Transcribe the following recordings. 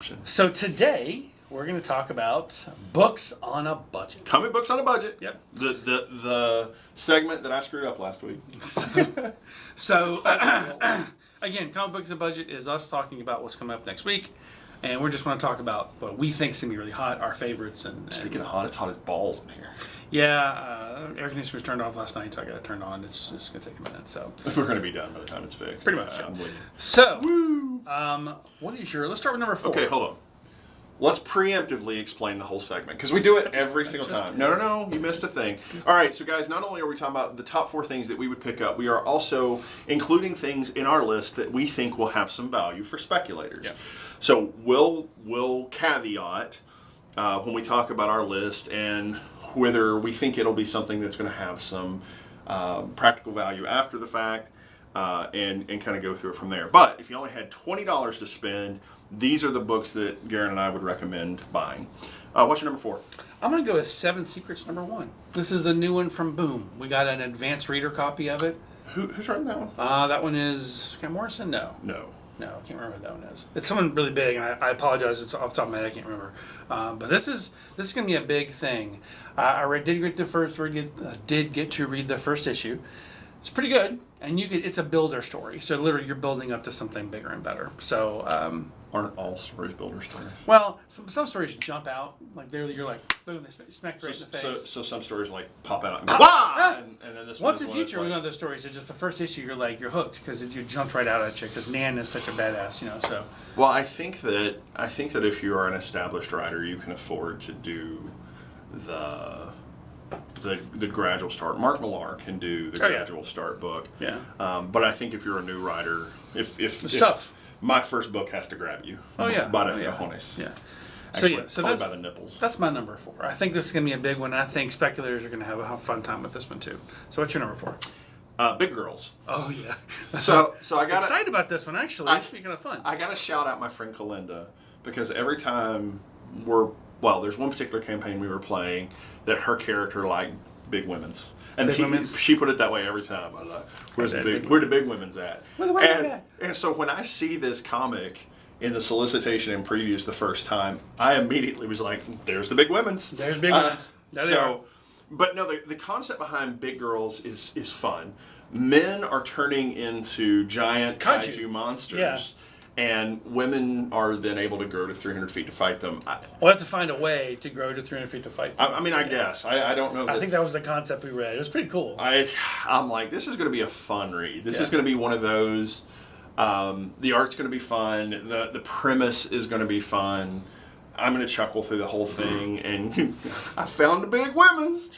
So today we're going to talk about books on a budget. Comic books on a budget. Yep. The segment that I screwed up last week. So again, comic books on a budget is us talking about what's coming up next week, and we're just going to talk about what we think is going to be really hot, our favorites, and Speaking of hot, it's hot as balls in here. yeah, air conditioner was turned off last night, so I got it turned on. It's going to take a minute. So We're going to be done by the time it's fixed. Pretty much, yeah. I'm with you. so what is your? Let's start with number 4. Okay, hold on. Let's preemptively explain the whole segment because we do it every single time. No, you missed a thing. All right, so guys, not only are we talking about the top 4 things that we would pick up, we are also including things in our list that we think will have some value for speculators. Yeah. So we'll caveat when we talk about our list and whether we think it'll be something that's going to have some practical value after the fact, and kind of go through it from there. But if you only had $20 to spend, these are the books that Garen and I would recommend buying. What's your number 4? I'm going to go with Seven Secrets number 1. This is the new one from Boom. We got an advanced reader copy of it. Who's writing that one? That one is Scott Morrison? No, I can't remember who that one is. It's someone really big, and I apologize. It's off the top of my head. I can't remember. But this is going to be a big thing. Did get to read the first issue. It's pretty good, and it's a builder story. So literally, you're building up to something bigger and better. So Aren't all stories builder stories? well, some stories jump out like you're like boom, they smack right in the face. So some stories like pop out and go, wah! And then this one Once in Future was one of those stories. It's just the first issue. You're hooked because you jumped right out at you because Nan is such a badass, So well, I think that if you are an established writer, you can afford to do the gradual start. Mark Millar can do the gradual start book. Yeah. But I think if you're a new writer, it's tough. My first book has to grab you. By the cojones. Yeah. Actually, so probably that's by the nipples. That's my number 4. I think this is going to be a big one. And I think speculators are going to have a fun time with this one too. So what's your number 4? Big Girls. Oh yeah. So I got excited about this one actually. Speaking of fun, I got to shout out my friend Kalinda because every time there's one particular campaign we were playing that her character liked big women's. And she put it that way every time. I was like, where the big women's at? And so when I see this comic in the solicitation and previews the first time, I immediately was like, there's the big women's. There's big women's. But no, the concept behind Big Girls is fun. Men are turning into giant kaiju monsters. Yeah. And women are then able to grow to 300 feet to fight them. We'll have to find a way to grow to 300 feet to fight them. I guess. I don't know. I think that was the concept we read. It was pretty cool. I'm like, this is going to be a fun read. This is going to be one of those, the art's going to be fun. The premise is going to be fun. I'm going to chuckle through the whole thing. And I found the big women's,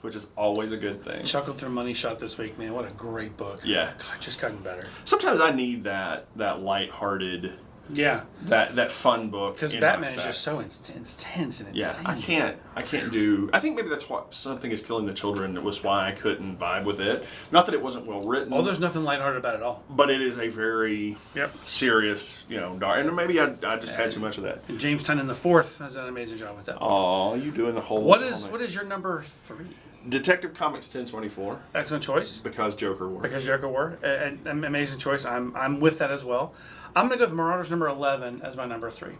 which is always a good thing. Chuckled through Money Shot this week, man. What a great book. Yeah. God, just gotten better. Sometimes I need that lighthearted, that fun book. Because Batman is just so intense and insane. Yeah, I can't do. I think maybe that's why Something Is Killing the Children. That was why I couldn't vibe with it. Not that it wasn't well written. Oh, there's nothing lighthearted about it at all. But it is a very serious, dark. And maybe I just had too much of that. And James Tynion IV has done an amazing job with that. Oh, you doing the whole. What is your number 3? Detective Comics 1024. Excellent choice. Because Joker wore. An amazing choice. I'm with that as well. I'm going to go with Marauders number 11 as my number 3.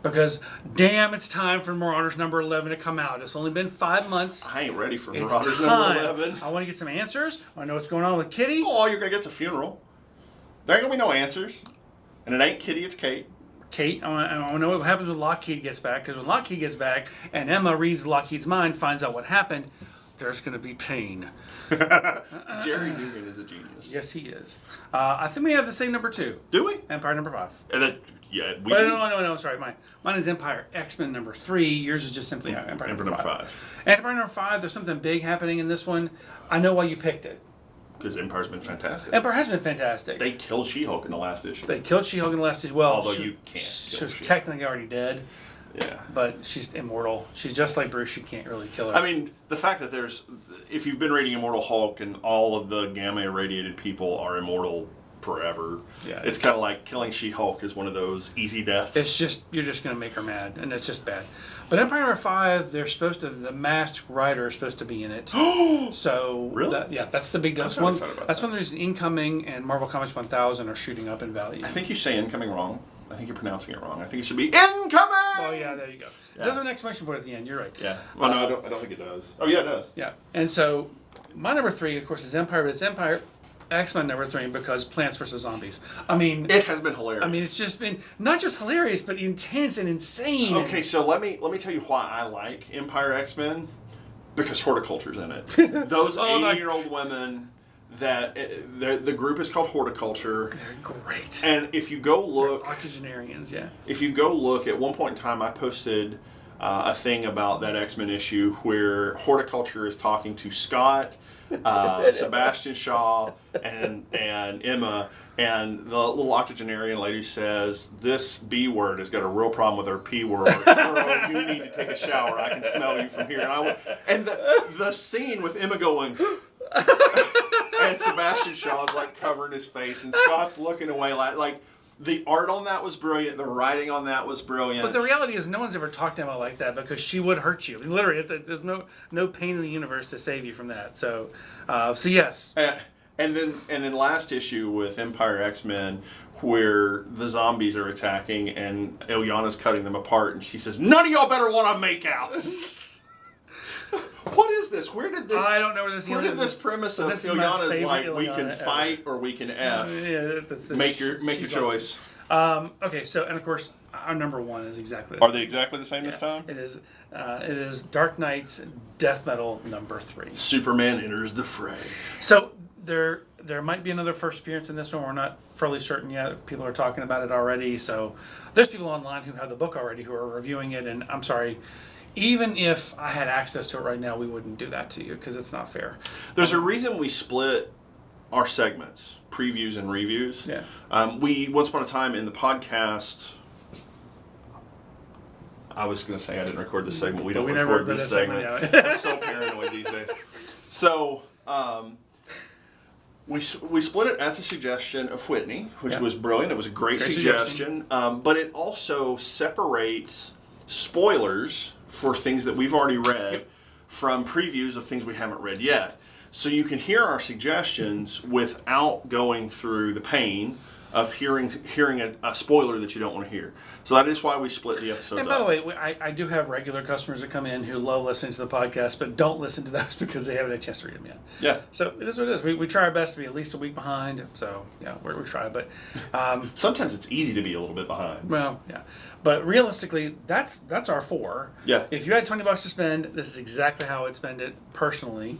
Because, damn, it's time for Marauders number 11 to come out. It's only been 5 months. I ain't ready for Marauders number 11. I want to get some answers. I want to know what's going on with Kitty. Oh, you're going to get a funeral. There ain't going to be no answers. And it ain't Kitty, it's Kate. I want to know what happens when Lockheed gets back. Because when Lockheed gets back and Emma reads Lockheed's mind, finds out what happened, there's going to be pain. Jerry Dugan is a genius. Yes, he is. I think we have the same number 2. Do we? Empire number 5. We do. No, sorry. Mine is Empire X-Men number 3. Yours is just simply Empire number 5. Empire number 5, there's something big happening in this one. I know why you picked it. Because Empire's been fantastic. Empire has been fantastic. They killed She-Hulk in the last issue. Well, although you can't. She was technically already dead. Yeah. But she's immortal. She's just like Bruce. You can't really kill her. I mean, the fact that if you've been reading Immortal Hulk and all of the gamma irradiated people are immortal forever, it's kind of like killing She-Hulk is one of those easy deaths. You're just going to make her mad, and it's just bad. But Empire number 5, the masked rider is supposed to be in it. So really? That's the big deal. That's one of the reasons Incoming and Marvel Comics 1000 are shooting up in value. I think you say Incoming wrong. think you're pronouncing it wrong. I think it should be incoming. Oh yeah, there you go. It does have an exclamation point at the end. You're right. Yeah. Well, no, I don't think it does. Oh yeah, it does. Yeah. And so my number 3, of course, is Empire, but it's Empire X-Men number 3 because Plants vs. Zombies. I mean, it has been hilarious. I mean, it's just been not just hilarious, but intense and insane. Okay, so let me tell you why I like Empire X-Men, because horticulture's in it. Those 80-year-old women that the group is called Horticulture. They're great. And if you go look, octogenarians, yeah. If you go look, at one point in time, I posted a thing about that X-Men issue where Horticulture is talking to Scott, Sebastian Shaw, and Emma, and the little octogenarian lady says, "This B word has got a real problem with her P word. Girl, you need to take a shower. I can smell you from here." And the scene with Emma going, and Sebastian Shaw's like covering his face, and Scott's looking away like. The art on that was brilliant. The writing on that was brilliant. But the reality is, no one's ever talked to Emma like that because she would hurt you. Literally, there's no pain in the universe to save you from that. So yes. And then last issue with Empire X-Men, where the zombies are attacking and Illyana's cutting them apart, and she says, "None of y'all better want to make out." What is this? Where did this? I don't know where this. Where did this premise of Illyana's like we can fight or we can F? Make your choice. Okay, so and of course our number 1 is exactly. Are they exactly the same this time? It is. It is Dark Knight's Death Metal number 3. Superman enters the fray. So there might be another first appearance in this one. We're not fairly certain yet. People are talking about it already. So there's people online who have the book already who are reviewing it. And I'm sorry. Even if I had access to it right now, we wouldn't do that to you because it's not fair. There's a reason we split our segments, previews and reviews. Yeah. We once upon a time in the podcast. I was going to say I didn't record this segment. We don't record this segment. I'm so paranoid these days. So we split it at the suggestion of Whitney, which was brilliant. It was a great suggestion. But it also separates spoilers for things that we've already read from previews of things we haven't read yet. So you can hear our suggestions without going through the pain of hearing a spoiler that you don't want to hear. So that is why we split the episodes up. And by the way, I do have regular customers that come in who love listening to the podcast, but don't listen to those because they haven't had a chance to read them yet. Yeah. So it is what it is. We try our best to be at least a week behind. So yeah, we try. But sometimes it's easy to be a little bit behind. Well, yeah. But realistically, that's our 4. Yeah. If you had $20 to spend, this is exactly how I'd spend it personally.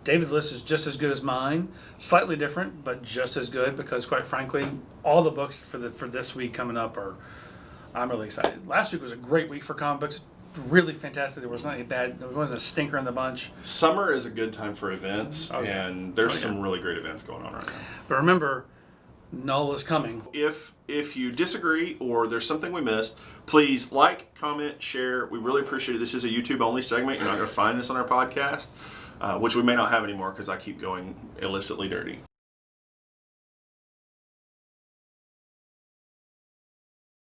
David's list is just as good as mine, slightly different, but just as good because, quite frankly, all the books for this week coming up I'm really excited. Last week was a great week for comic books, really fantastic. There wasn't a stinker in the bunch. Summer is a good time for events, and there's some really great events going on right now. But remember, Null is coming. If you disagree or there's something we missed, please like, comment, share. We really appreciate it. This is a YouTube only segment. You're not going to find this on our podcast. Which we may not have anymore because I keep going illicitly dirty.